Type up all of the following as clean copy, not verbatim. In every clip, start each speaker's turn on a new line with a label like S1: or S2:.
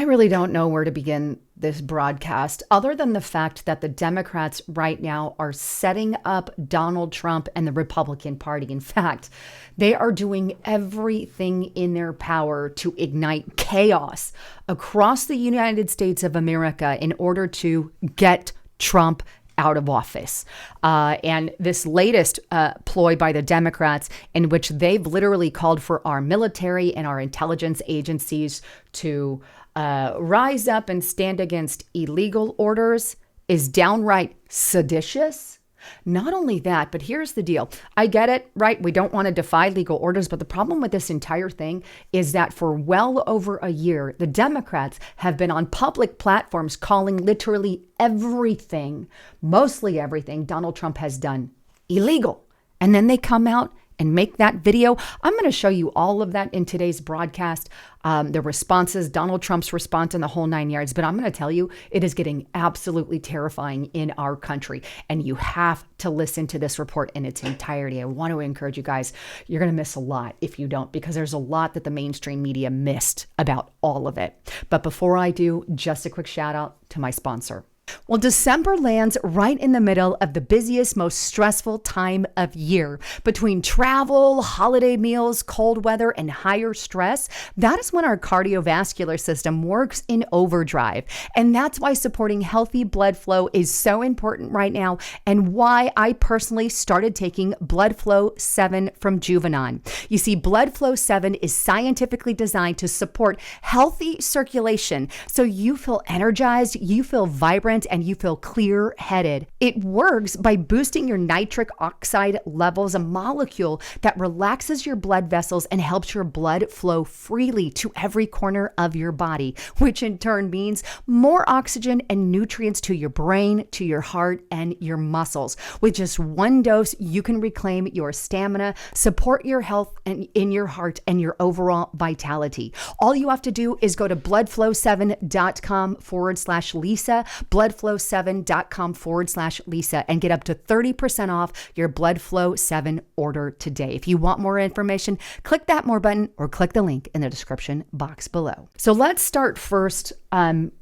S1: I really don't know where to begin this broadcast other than the fact that the Democrats right now are setting up Donald Trump and the Republican Party. In fact, they are doing everything in their power to ignite chaos across the United States of America in order to get Trump out of office. And this latest ploy by the Democrats, in which they've literally called for our military and our intelligence agencies to rise up and stand against illegal orders, is downright seditious. Not only that, but here's the deal. I get it, right? We don't want to defy legal orders, but the problem with this entire thing is that for well over a year, the Democrats have been on public platforms calling literally everything, mostly everything Donald Trump has done illegal. And then they come out and make that video. I'm going to show you all of that in today's broadcast, the responses, Donald Trump's response, and the whole 9 yards. But I'm going to tell you, it is getting absolutely terrifying in our country. And you have to listen to this report in its entirety. I want to encourage you guys, you're going to miss a lot if you don't, because there's a lot that the mainstream media missed about all of it. But before I do, just a quick shout out to my sponsor. Well, December lands right in the middle of the busiest, most stressful time of year. Between travel, holiday meals, cold weather, and higher stress, that is when our cardiovascular system works in overdrive. And that's why supporting healthy blood flow is so important right now, and why I personally started taking Blood Flow 7 from Juvenon. You see, Blood Flow 7 is scientifically designed to support healthy circulation, so you feel energized, you feel vibrant, and you feel clear-headed. It works by boosting your nitric oxide levels, a molecule that relaxes your blood vessels and helps your blood flow freely to every corner of your body, which in turn means more oxygen and nutrients to your brain, to your heart, and your muscles. With just one dose, you can reclaim your stamina, support your health and in your heart, and your overall vitality. All you have to do is go to bloodflow7.com/Lisa, bloodflow7.com/Lisa, and get up to 30% off your Blood Flow 7 order today. If you want more information, click that more button or click the link in the description box below. So let's start first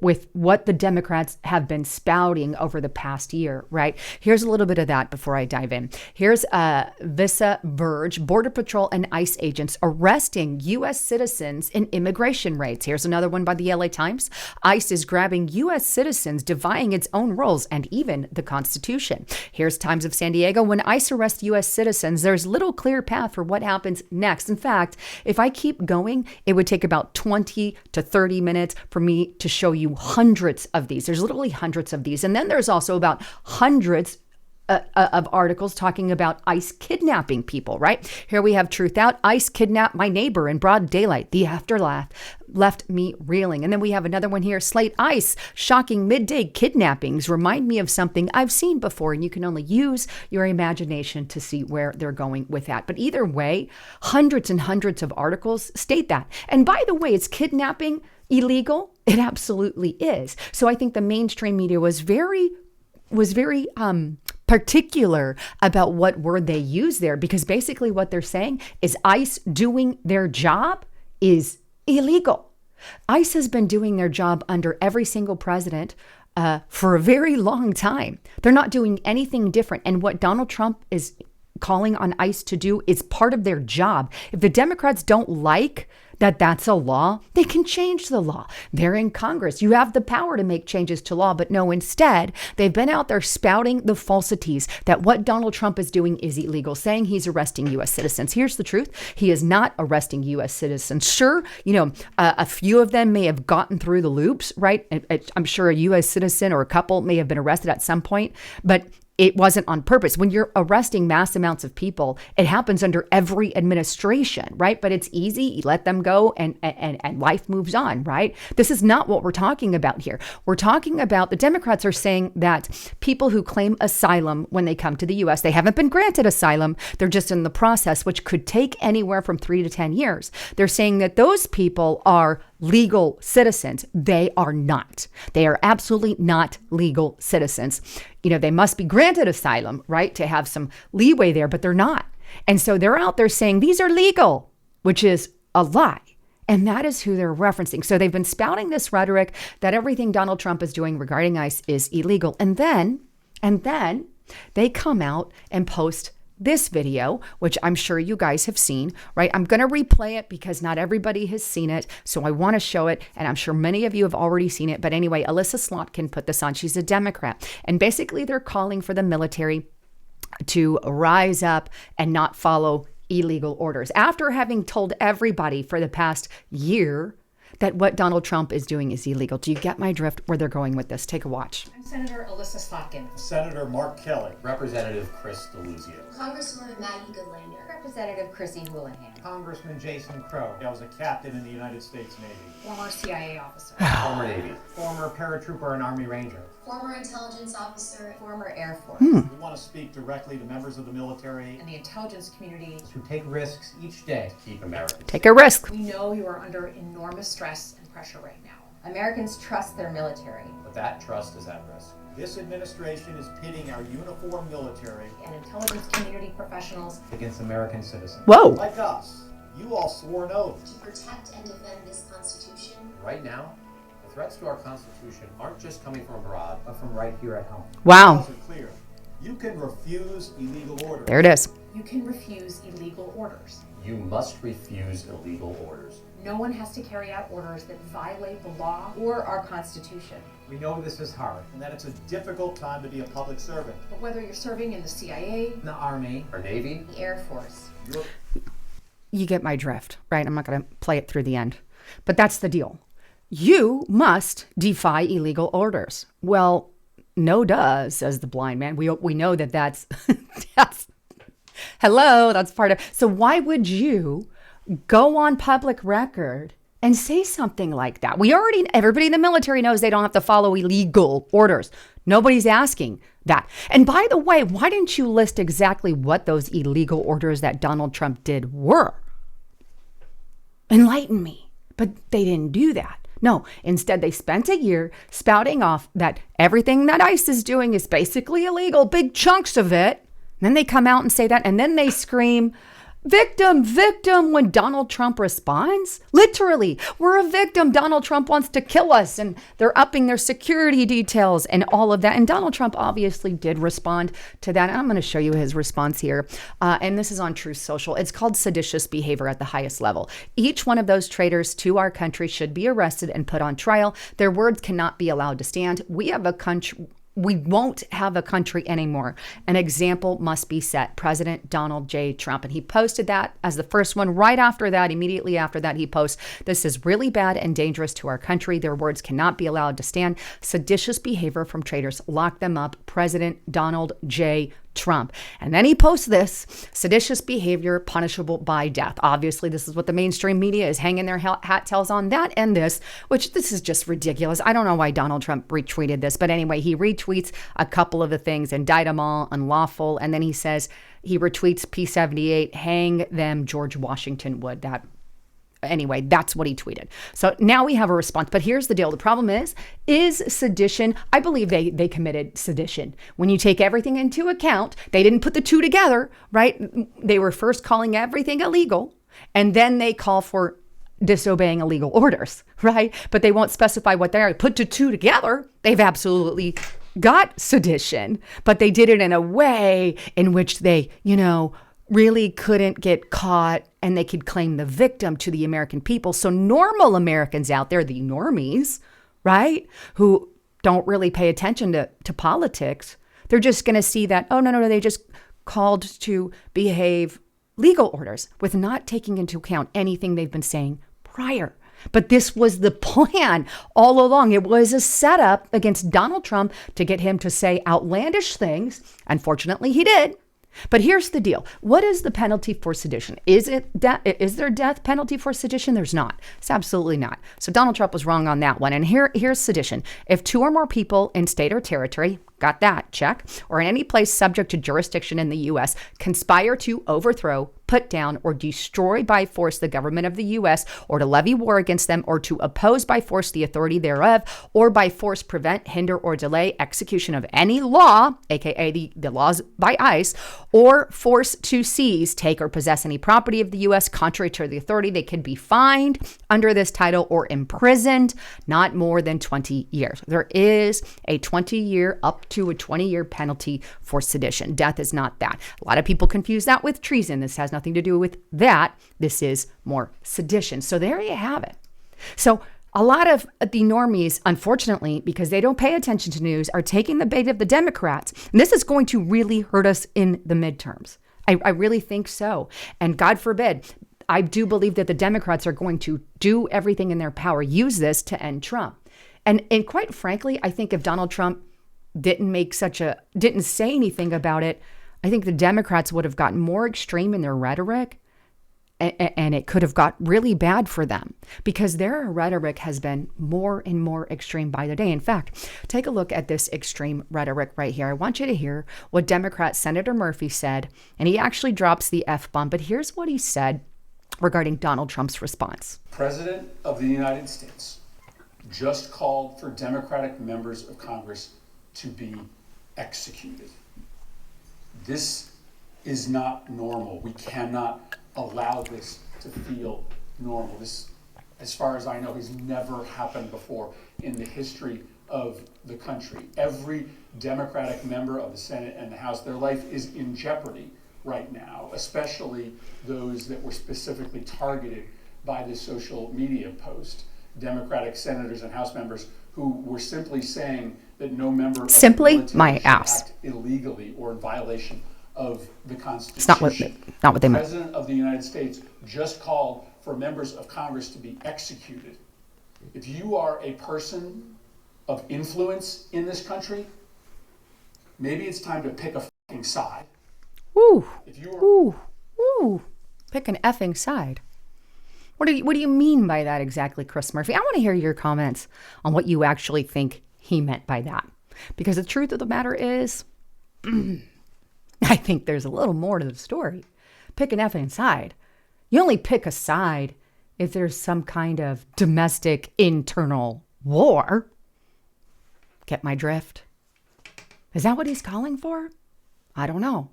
S1: with what the Democrats have been spouting over the past year, right? Here's a little bit of that before I dive in. Here's Visa Verge, Border Patrol and ICE agents arresting U.S. citizens in immigration raids. Here's another one by the LA Times. ICE is grabbing U.S. citizens, defying its own rules and even the Constitution. Here's Times of San Diego. When ICE arrests U.S. citizens, there's little clear path for what happens next. In fact, if I keep going, it would take about 20 to 30 minutes for me to show you hundreds of these. There's literally hundreds of these. And then there's also about hundreds of articles talking about ICE kidnapping people, right? Here we have Truth Out. ICE kidnapped my neighbor in broad daylight. The aftermath left me reeling. And then we have another one here. Slate ICE, shocking midday kidnappings remind me of something I've seen before. And you can only use your imagination to see where they're going with that. But either way, hundreds and hundreds of articles state that. And by the way, is kidnapping illegal? It absolutely is. So I think the mainstream media was very particular about what word they use there, because basically what they're saying is ICE doing their job is illegal. ICE has been doing their job under every single president for a very long time. They're not doing anything different. And what Donald Trump is calling on ICE to do is part of their job. If the Democrats don't like that that's a law, they can change the law. They're in Congress. You have the power to make changes to law, but no, instead, they've been out there spouting the falsities that what Donald Trump is doing is illegal, saying he's arresting U.S. citizens. Here's the truth. He is not arresting U.S. citizens. Sure, a few of them may have gotten through the loops, right? I'm sure a U.S. citizen or a couple may have been arrested at some point, but it wasn't on purpose. When you're arresting mass amounts of people, it happens under every administration, right? But it's easy. You let them go and life moves on, right? This is not what we're talking about here. We're talking about the Democrats are saying that people who claim asylum when they come to the U.S., they haven't been granted asylum. They're just in the process, which could take anywhere from 3 to 10 years. They're saying that those people are legal citizens. They are not. They are absolutely not legal citizens. They must be granted asylum, right, to have some leeway there, but they're not. And so they're out there saying these are legal, which is a lie. And that is who they're referencing. So they've been spouting this rhetoric that everything Donald Trump is doing regarding ICE is illegal. And then they come out and post this video, which I'm sure you guys have seen, right? I'm going to replay it because not everybody has seen it. So I want to show it. And I'm sure many of you have already seen it. But anyway, Alyssa Slotkin put this on. She's a Democrat. And basically they're calling for the military to rise up and not follow illegal orders after having told everybody for the past year that what Donald Trump is doing is illegal. Do you get my drift where they're going with this? Take a watch.
S2: I'm Senator Alyssa Slotkin.
S3: Senator Mark Kelly.
S4: Representative Chris Deluzio.
S5: Congresswoman Maggie Goodlander.
S6: Representative Chrissy Houlihan.
S3: Congressman Jason Crow. I was a captain in the United States Navy.
S2: Former CIA officer.
S4: Former Navy.
S3: Former paratrooper and Army Ranger.
S5: Former intelligence officer.
S6: Former Air Force.
S3: We want to speak directly to members of the military
S2: And the intelligence community.
S4: Who take risks each day to keep Americans
S1: Take a risk.
S2: We know you are under enormous stress and pressure right now.
S6: Americans trust their military.
S4: But that trust is at risk.
S3: This administration is pitting our uniformed military
S2: And intelligence community professionals.
S4: Against American citizens.
S1: Whoa.
S3: like us. You all swore an oath.
S5: To protect and defend this Constitution.
S4: Right now, the threats to our Constitution aren't just coming from abroad, but from right here at home.
S1: Wow.
S3: Laws are clear. You can refuse illegal orders.
S1: There it is.
S2: You can refuse illegal orders.
S4: You must refuse illegal orders.
S2: No one has to carry out orders that violate the law.
S6: Or our Constitution.
S3: We know this is hard and that it's a difficult time to be a public servant.
S2: But whether you're serving in the CIA,
S3: The Army,
S4: Our Navy,
S6: The Air Force.
S3: your
S1: You get my drift, right? I'm not going to play it through the end. But that's the deal. You must defy illegal orders. Well, no duh, says the blind man. We know that that's hello, that's part of. So why would you go on public record and say something like that? Everybody in the military knows they don't have to follow illegal orders. Nobody's asking that. And by the way, why didn't you list exactly what those illegal orders that Donald Trump did were? Enlighten me. But they didn't do that. No, instead they spent a year spouting off that everything that ICE is doing is basically illegal, big chunks of it. And then they come out and say that, and then they scream, victim, victim, when Donald Trump responds. Literally, we're a victim. Donald Trump wants to kill us, and they're upping their security details and all of that. And Donald Trump obviously did respond to that. And I'm going to show you his response here. And this is on Truth Social. It's called seditious behavior at the highest level. Each one of those traitors to our country should be arrested and put on trial. Their words cannot be allowed to stand. We won't have a country anymore. An example must be set. President Donald J. Trump. And he posted that as the first one. Right after that, immediately after that, he posts, this is really bad and dangerous to our country. Their words cannot be allowed to stand. Seditious behavior from traitors. Lock them up. President Donald J. Trump. And then he posts this, seditious behavior punishable by death. Obviously, this is what the mainstream media is hanging their hat tails on, that and this, which this is just ridiculous. I don't know why Donald Trump retweeted this, but anyway, he retweets a couple of the things, indict them all, unlawful, and then he says, he retweets P78, hang them George Washington would. Anyway, that's what he tweeted. So now we have a response. But here's the deal. The problem is sedition. I believe they committed sedition. When you take everything into account, they didn't put the two together, right? They were first calling everything illegal, and then they call for disobeying illegal orders, right? But they won't specify what they are. Put the two together, they've absolutely got sedition, but they did it in a way in which they, really couldn't get caught and they could claim the victim to the American people. So normal Americans out there, the normies, right, who don't really pay attention to politics, they're just going to see that, oh, no, they just called to behave legal orders with not taking into account anything they've been saying prior. But this was the plan all along. It was a setup against Donald Trump to get him to say outlandish things. Unfortunately, he did. But here's the deal. What is the penalty for sedition? Is there a death penalty for sedition? There's not. It's absolutely not. So Donald Trump was wrong on that one. And here's sedition. If two or more people in state or territory, got that, check, or in any place subject to jurisdiction in the U.S. conspire to overthrow, put down, or destroy by force the government of the U.S., or to levy war against them, or to oppose by force the authority thereof, or by force prevent, hinder, or delay execution of any law, aka the laws by ICE, or force to seize, take, or possess any property of the U.S. contrary to the authority, they can be fined under this title or imprisoned not more than 20 years. There is a 20-year up to a 20-year penalty for sedition. Death is not that. A lot of people confuse that with treason. This has nothing to do with that. This is more sedition. So there you have it. So a lot of the normies, unfortunately, because they don't pay attention to news, are taking the bait of the Democrats. And this is going to really hurt us in the midterms. I really think so. And God forbid, I do believe that the Democrats are going to do everything in their power, use this to end Trump. And quite frankly, I think if Donald Trump didn't say anything about it, I think the Democrats would have gotten more extreme in their rhetoric, and it could have got really bad for them because their rhetoric has been more and more extreme by the day. In fact, take a look at this extreme rhetoric right here. I want you to hear what Democrat Senator Murphy said, and he actually drops the F-bomb, but here's what he said regarding Donald Trump's response.
S7: President of the United States just called for Democratic members of Congress to be executed. This is not normal. We cannot allow this to feel normal. This, as far as I know, has never happened before in the history of the country. Every Democratic member of the Senate and the House, their life is in jeopardy right now, especially those that were specifically targeted by this social media post. Democratic senators and House members who were simply saying that no member of the military should act illegally or in violation of the Constitution.
S1: It's not what they meant.
S7: The President of the United States just called for members of Congress to be executed. If you are a person of influence in this country, maybe it's time to pick a fucking side.
S1: Ooh,
S7: If you are
S1: ooh, pick an effing side. What do you mean by that exactly, Chris Murphy? I want to hear your comments on what you actually think he meant by that. Because the truth of the matter is, I think there's a little more to the story. Pick an effing side. You only pick a side if there's some kind of domestic internal war. Get my drift? Is that what he's calling for? I don't know.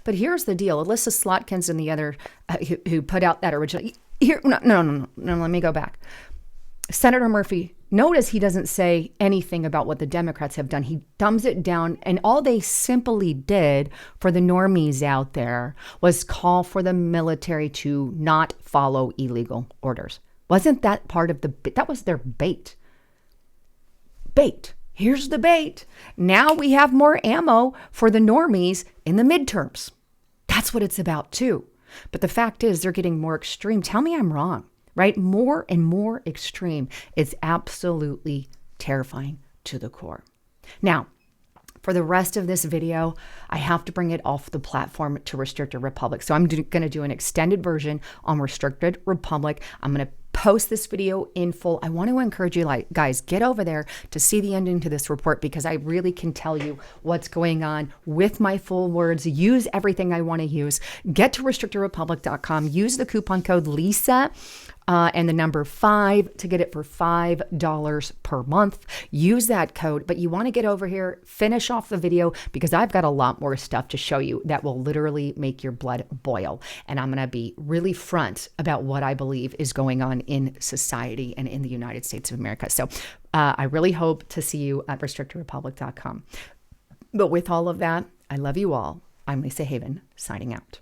S1: But here's the deal. Alyssa Slotkins and the other who put out that original... No, let me go back. Senator Murphy, notice he doesn't say anything about what the Democrats have done. He dumbs it down, and all they simply did for the normies out there was call for the military to not follow illegal orders. Wasn't that part of that was their bait. Bait. Here's the bait. Now we have more ammo for the normies in the midterms. That's what it's about too. But the fact is they're getting more extreme. Tell me I'm wrong, right? More and more extreme. It's absolutely terrifying to the core. Now, for the rest of this video, I have to bring it off the platform to Restricted Republic. So I'm going to do an extended version on Restricted Republic. I'm going to post this video in full. I want to encourage you, guys, get over there to see the ending to this report because I really can tell you what's going on with my full words. Use everything I want to use. Get to restrictedrepublic.com. Use the coupon code Lisa and the number 5 to get it for $5 per month. Use that code, but you want to get over here, finish off the video because I've got a lot more stuff to show you that will literally make your blood boil. And I'm going to be really front about what I believe is going on in society and in the United States of America. So I really hope to see you at restrictedrepublic.com. But with all of that, I love you all. I'm Lisa Haven, signing out.